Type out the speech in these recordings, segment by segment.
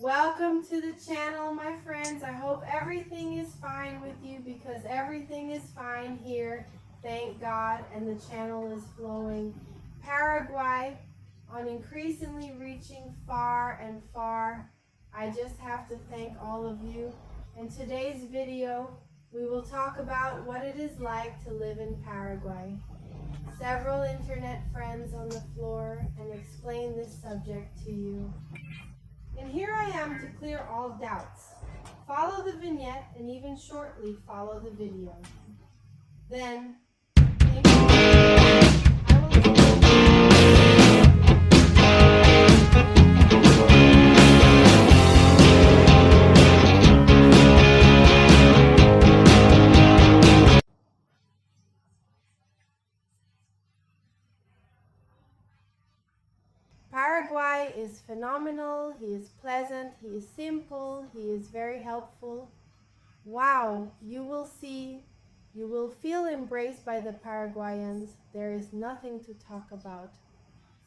Welcome to the channel, my friends. I hope everything is fine with you because everything is fine here. Thank God, and the channel is flowing. Paraguay, on increasingly reaching far and far. I just have to thank all of you. In today's video, we will talk about what it is like to live in Paraguay. Several internet friends on the floor and explain this subject to you. And here I am to clear all doubts. Follow the vignette and even shortly follow the video. Then, thank Paraguay is phenomenal, he is pleasant, he is simple, he is very helpful. Wow, you will see, you will feel embraced by the Paraguayans. There is nothing to talk about.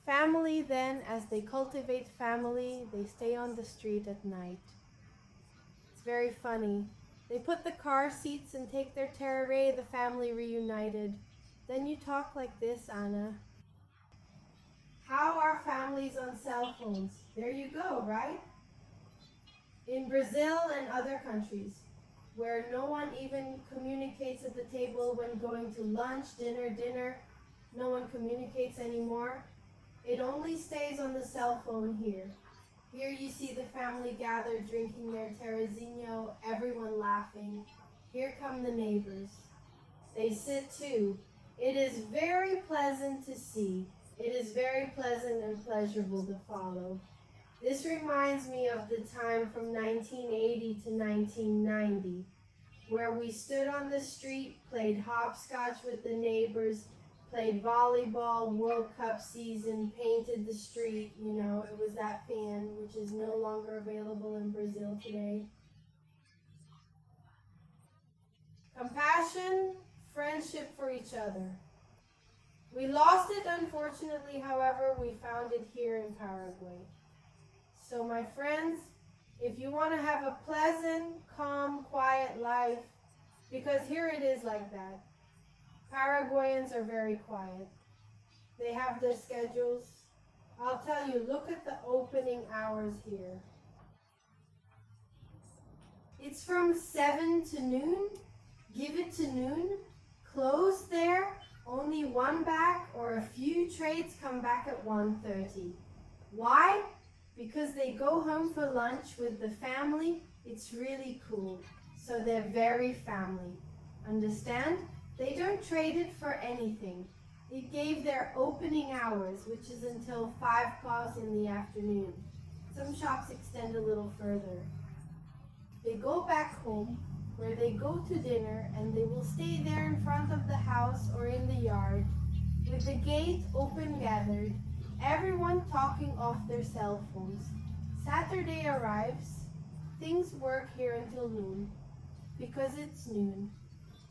Family then, as they cultivate family, they stay on the street at night. It's very funny. They put the car seats and take their tereré, the family reunited. Then you talk like this, Anna. How are families on cell phones? There you go, right? In Brazil and other countries, where no one even communicates at the table when going to lunch, dinner, no one communicates anymore. It only stays on the cell phone here. Here you see the family gathered drinking their terrezinho, everyone laughing. Here come the neighbors. They sit too. It is very pleasant to see. It is very pleasant and pleasurable to follow. This reminds me of the time from 1980 to 1990, where we stood on the street, played hopscotch with the neighbors, played volleyball, World Cup season, painted the street. You know, it was that fan, which is no longer available in Brazil today. Compassion, friendship for each other. We lost it, unfortunately, however, we found it here in Paraguay. So my friends, if you want to have a pleasant, calm, quiet life, because here it is like that. Paraguayans are very quiet. They have their schedules. I'll tell you, look at the opening hours here. It's from 7 to noon. Give it to noon. Close there. Only one back or a few trades come back at 1:30. Why? Because they go home for lunch with the family. It's really cool. So they're very family. Understand? They don't trade it for anything. It gave their opening hours, which is until 5 o'clock in the afternoon. Some shops extend a little further. They go back home, where they go to dinner, and they will stay there in front of the house or in the yard, with the gate open gathered, everyone talking off their cell phones. Saturday arrives, things work here until noon, because it's noon.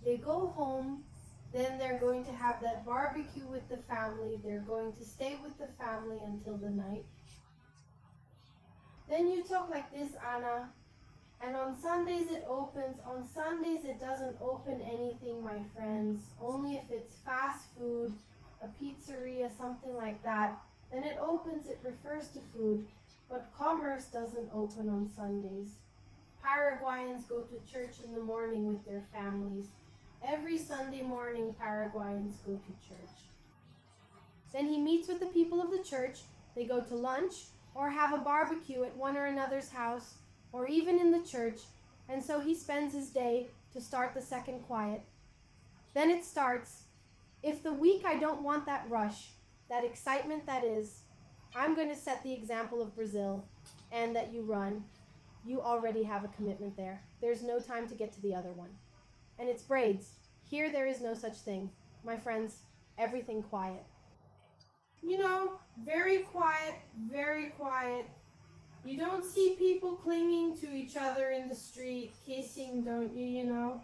They go home, then they're going to have that barbecue with the family, they're going to stay with the family until the night. Then you talk like this, Anna. And on Sundays it opens. On Sundays it doesn't open anything, my friends. Only if it's fast food, a pizzeria, something like that. Then it opens, it refers to food. But commerce doesn't open on Sundays. Paraguayans go to church in the morning with their families. Every Sunday morning, Paraguayans go to church. Then he meets with the people of the church. They go to lunch or have a barbecue at one or another's house, or even in the church, and so he spends his day to start the second quiet. Then it starts. If the week I don't want that rush, that excitement that is, I'm going to set the example of Brazil, and that you run. You already have a commitment there. There's no time to get to the other one. And it's braids. Here there is no such thing. My friends, everything quiet. You know, very quiet, very quiet. You don't see people clinging to each other in the street, kissing, don't you, you know?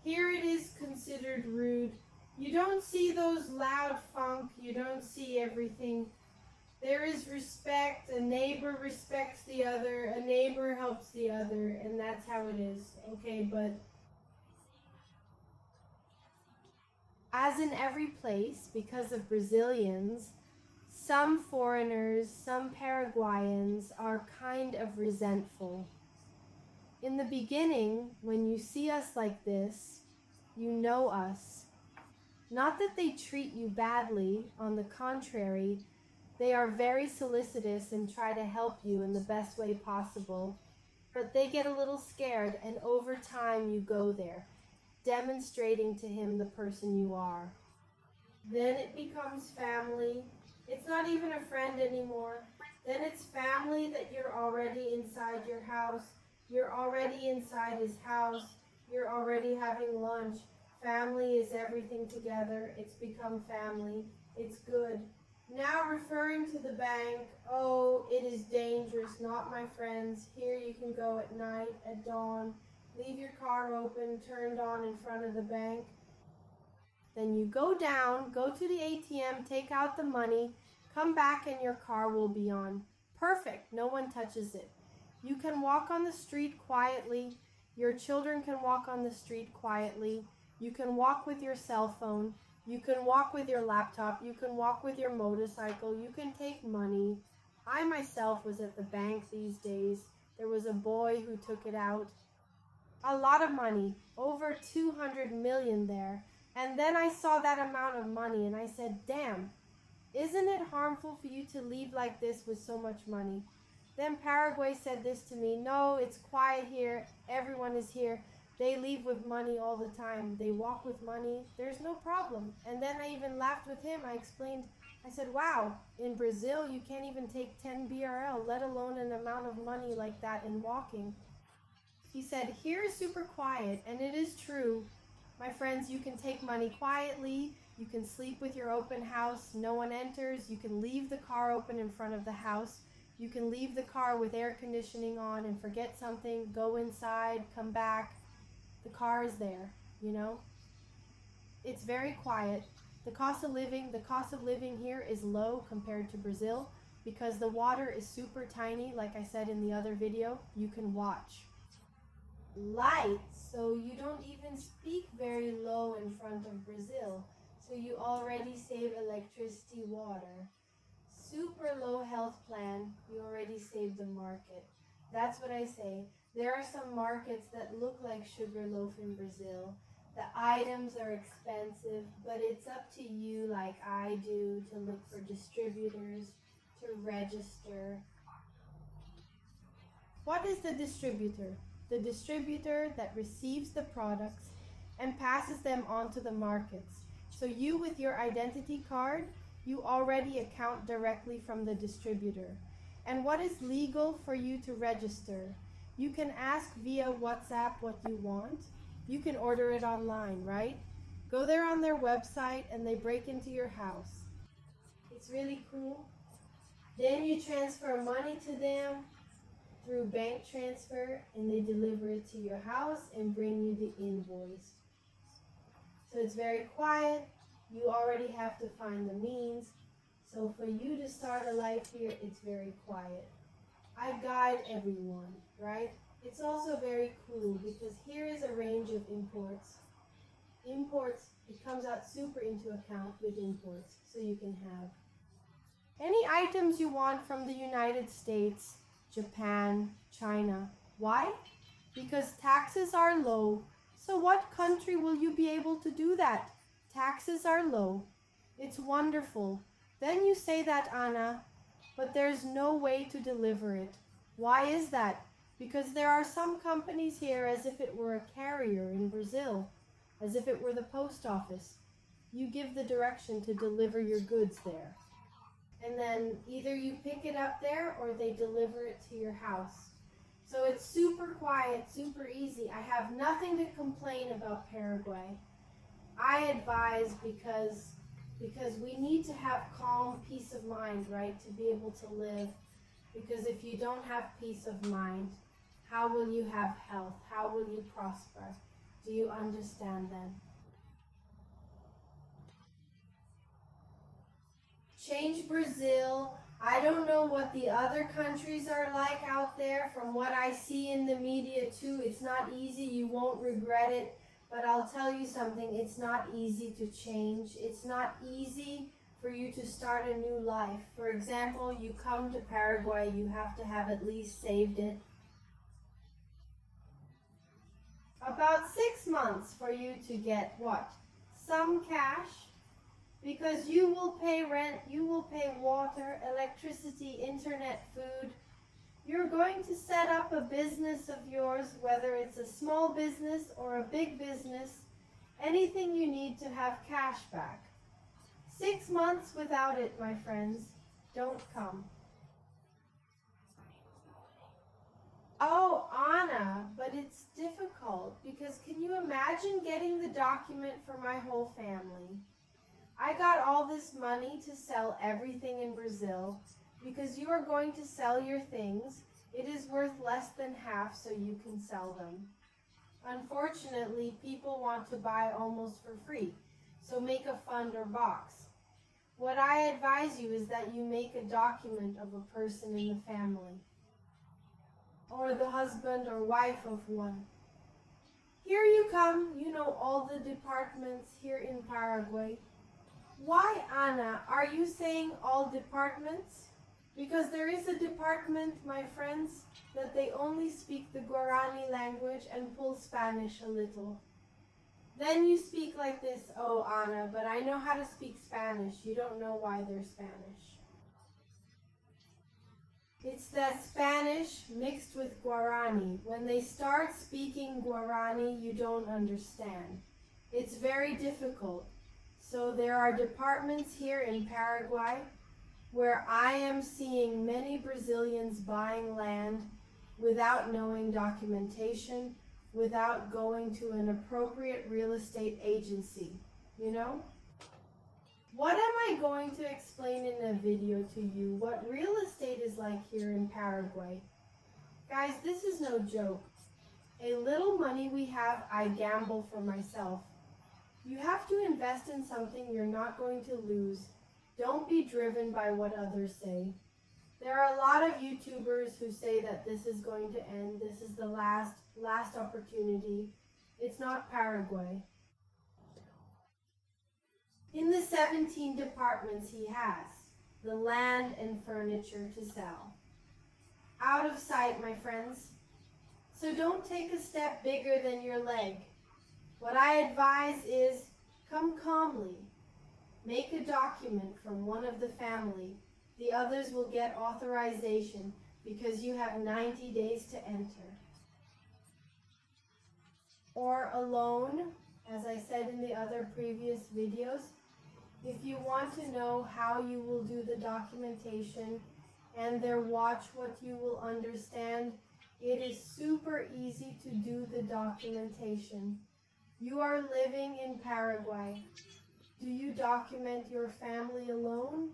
Here it is considered rude. You don't see those loud funk, you don't see everything. There is respect, a neighbor respects the other, a neighbor neighbor helps the other, and that's how it is, okay? But as in every place, because of Brazilians, some foreigners, some Paraguayans are kind of resentful. In the beginning, when you see us like this, you know us. Not that they treat you badly, on the contrary, they are very solicitous and try to help you in the best way possible. But they get a little scared, and over time you go there, demonstrating to him the person you are. Then it becomes family. It's not even a friend anymore. Then it's family that you're already inside your house. You're already inside his house. You're already having lunch. Family is everything together. It's become family. It's good. Now referring to the bank, oh, it is dangerous, not my friends. Here you can go at night, at dawn. Leave your car open, turned on in front of the bank. Then you go down, go to the ATM, take out the money, come back and your car will be on. Perfect, no one touches it. You can walk on the street quietly. Your children can walk on the street quietly. You can walk with your cell phone. You can walk with your laptop. You can walk with your motorcycle. You can take money. I myself was at the bank these days. There was a boy who took it out. A lot of money, over 200 million there. And then I saw that amount of money and I said, damn, isn't it harmful for you to leave like this with so much money? Then Paraguay said this to me, no, it's quiet here, everyone is here. They leave with money all the time. They walk with money, there's no problem. And then I even laughed with him. I explained, I said, wow, in Brazil you can't even take 10 BRL, let alone an amount of money like that in walking. He said, here is super quiet, and it is true. My friends, you can take money quietly, you can sleep with your open house, no one enters, you can leave the car open in front of the house, you can leave the car with air conditioning on and forget something, go inside, come back, the car is there, you know? It's very quiet. The cost of living here is low compared to Brazil because the water is super tiny, like I said in the other video, you can watch. Lights, so you don't even speak very low in front of Brazil, so you already save electricity, water. Super low health plan, you already save the market. That's what I say. There are some markets that look like sugar loaf in Brazil. The items are expensive, but it's up to you, like I do, to look for distributors, to register. What is the distributor? The distributor that receives the products and passes them on to the markets. So you, with your identity card, you already account directly from the distributor. And what is legal for you to register? You can ask via WhatsApp what you want. You can order it online, right? Go there on their website and they break into your house. It's really cool. Then you transfer money to them through bank transfer and they deliver it to your house and bring you the invoice. So it's very quiet. You already have to find the means. So for you to start a life here, it's very quiet. I guide everyone, right? It's also very cool because here is a range of imports. Imports, it comes out super into account with imports. So you can have any items you want from the United States, Japan, China. Why? Because taxes are low. So what country will you be able to do that? Taxes are low. It's wonderful. Then you say that, Anna, but there's no way to deliver it. Why is that? Because there are some companies here as if it were a carrier in Brazil, as if it were the post office. You give the direction to deliver your goods there. And then either you pick it up there or they deliver it to your house. So it's super quiet, super easy. I have nothing to complain about Paraguay. I advise because we need to have calm, peace of mind, right, to be able to live. Because if you don't have peace of mind, how will you have health? How will you prosper? Do you understand then? Change Brazil I don't know what the other countries are like out there. From what I see in the media too, it's not easy. You won't regret it. But I'll tell you something, it's not easy to change. It's not easy for you to start a new life. For example, you come to Paraguay, you have to have at least saved it about 6 months for you to get what? Some cash, because you will pay rent, you will pay water, electricity, internet, food. You're going to set up a business of yours, whether it's a small business or a big business, anything you need to have cash back. 6 months without it, my friends, don't come. Oh, Anna, but it's difficult because can you imagine getting the document for my whole family? I got all this money to sell everything in Brazil because you are going to sell your things. It is worth less than half so you can sell them. Unfortunately, people want to buy almost for free, so make a fund or box. What I advise you is that you make a document of a person in the family, or the husband or wife of one. Here you come, you know all the departments here in Paraguay. Why, Anna, are you saying all departments? Because there is a department, my friends, that they only speak the Guarani language and pull Spanish a little. Then you speak like this, oh, Anna, but I know how to speak Spanish. You don't know why they're Spanish. It's that Spanish mixed with Guarani. When they start speaking Guarani, you don't understand. It's very difficult. So there are departments here in Paraguay where I am seeing many Brazilians buying land without knowing documentation, without going to an appropriate real estate agency, you know? What am I going to explain in a video to you what real estate is like here in Paraguay? Guys, this is no joke. A little money we have, I gamble for myself. You have to invest in something you're not going to lose. Don't be driven by what others say. There are a lot of YouTubers who say that this is going to end, this is the last opportunity. It's not Paraguay. In the 17 departments he has, the land and furniture to sell. Out of sight, my friends. So don't take a step bigger than your leg. What I advise is, come calmly. Make a document from one of the family. The others will get authorization because you have 90 days to enter. Or a loan, as I said in the other previous videos. If you want to know how you will do the documentation and there watch what you will understand, it is super easy to do the documentation. You are living in Paraguay. Do you document your family alone?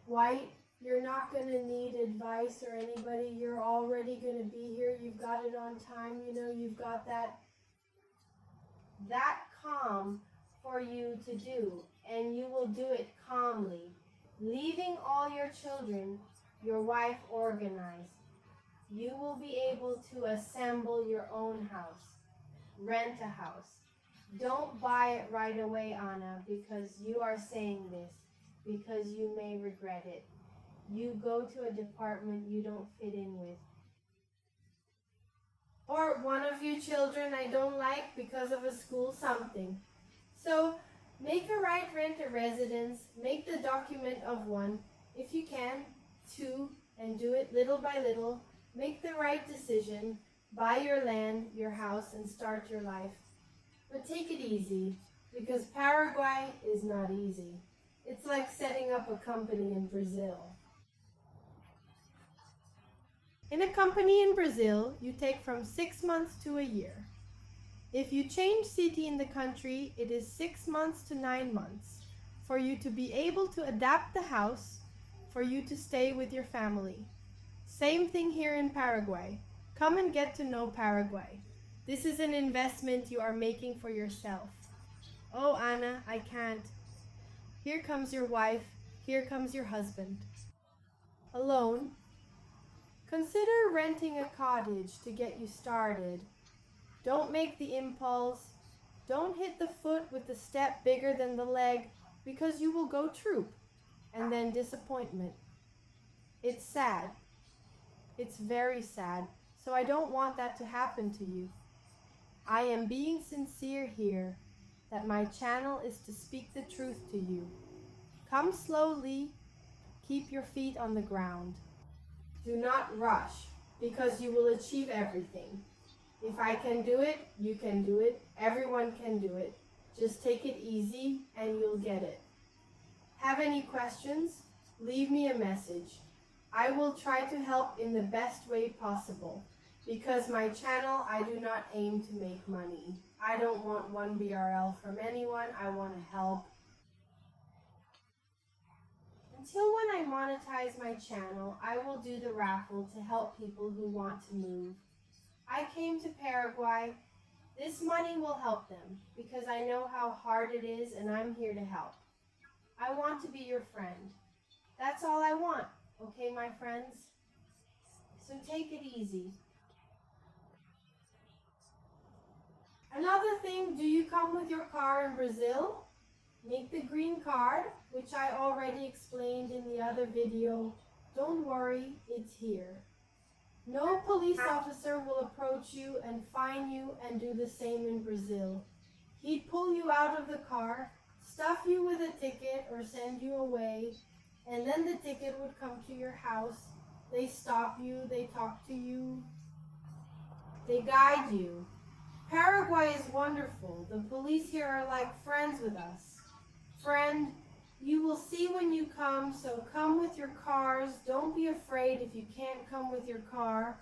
White, you're not going to need advice or anybody. You're already going to be here. You've got it on time. You know, you've got that calm for you to do. And you will do it calmly. Leaving all your children, your wife organized. You will be able to assemble your own house. Rent a house. Don't buy it right away, Anna, because you are saying this, because you may regret it. You go to a department you don't fit in with. Or one of your children I don't like because of a school something. So make a right rent a residence, make the document of one, if you can, two, and do it little by little. Make the right decision, buy your land, your house, and start your life. But take it easy, because Paraguay is not easy. It's like setting up a company in Brazil. In a company in Brazil, you take from 6 months to a year. If you change city in the country, it is 6 months to 9 months for you to be able to adapt the house, for you to stay with your family. Same thing here in Paraguay. Come and get to know Paraguay. This is an investment you are making for yourself. Oh, Anna, I can't. Here comes your wife. Here comes your husband. alone, consider renting a cottage to get you started. Don't make the impulse. Don't hit the foot with the step bigger than the leg, because you will go troop and then disappointment. It's sad. It's very sad. So I don't want that to happen to you. I am being sincere here, that my channel is to speak the truth to you. Come slowly. Keep your feet on the ground. Do not rush, because you will achieve everything. If I can do it, you can do it. Everyone can do it. Just take it easy and you'll get it. Have any questions? Leave me a message. I will try to help in the best way possible. Because my channel, I do not aim to make money. I don't want 1 BRL from anyone. I want to help. Until when I monetize my channel, I will do the raffle to help people who want to move. I came to Paraguay. This money will help them because I know how hard it is and I'm here to help. I want to be your friend. That's all I want, okay, my friends? So take it easy. Another thing, do you come with your car in Brazil? Make the green card, which I already explained in the other video. Don't worry, it's here. No police officer will approach you and fine you and do the same in Brazil. He'd pull you out of the car, stuff you with a ticket or send you away, and then the ticket would come to your house. They stop you, they talk to you, they guide you. Paraguay is wonderful. The police here are like friends with us. Friend, you will see when you come, so come with your cars. Don't be afraid if you can't come with your car.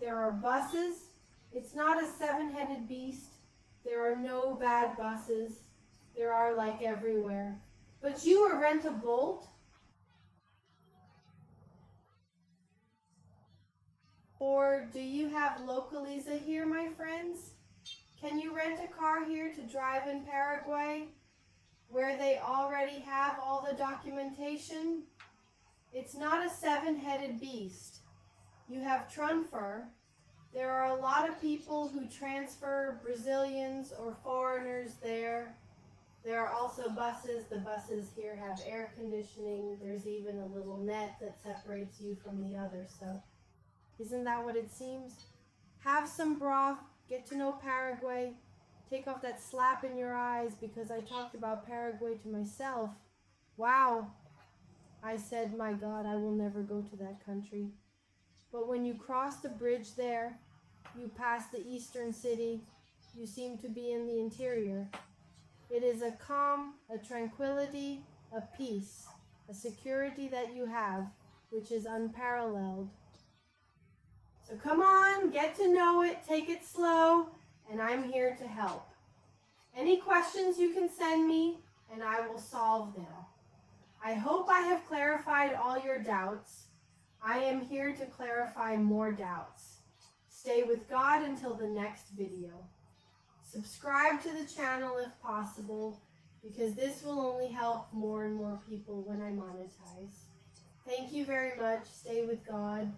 There are buses. It's not a 7-headed beast. There are no bad buses. There are like everywhere. But you will rent a Bolt. Or do you have Localiza here, my friends? Can you rent a car here to drive in Paraguay, where they already have all the documentation? It's not a 7-headed beast. You have transfer. There are a lot of people who transfer Brazilians or foreigners there. There are also buses. The buses here have air conditioning. There's even a little net that separates you from the others. So isn't that what it seems? Have some broth. Get to know Paraguay. Take off that slap in your eyes because I talked about Paraguay to myself. Wow. I said, my God, I will never go to that country. But when you cross the bridge there, you pass the eastern city, you seem to be in the interior. It is a calm, a tranquility, a peace, a security that you have, which is unparalleled. So come on, get to know it, take it slow, and I'm here to help. Any questions you can send me, and I will solve them. I hope I have clarified all your doubts. I am here to clarify more doubts. Stay with God until the next video. Subscribe to the channel if possible, because this will only help more and more people when I monetize. Thank you very much. Stay with God.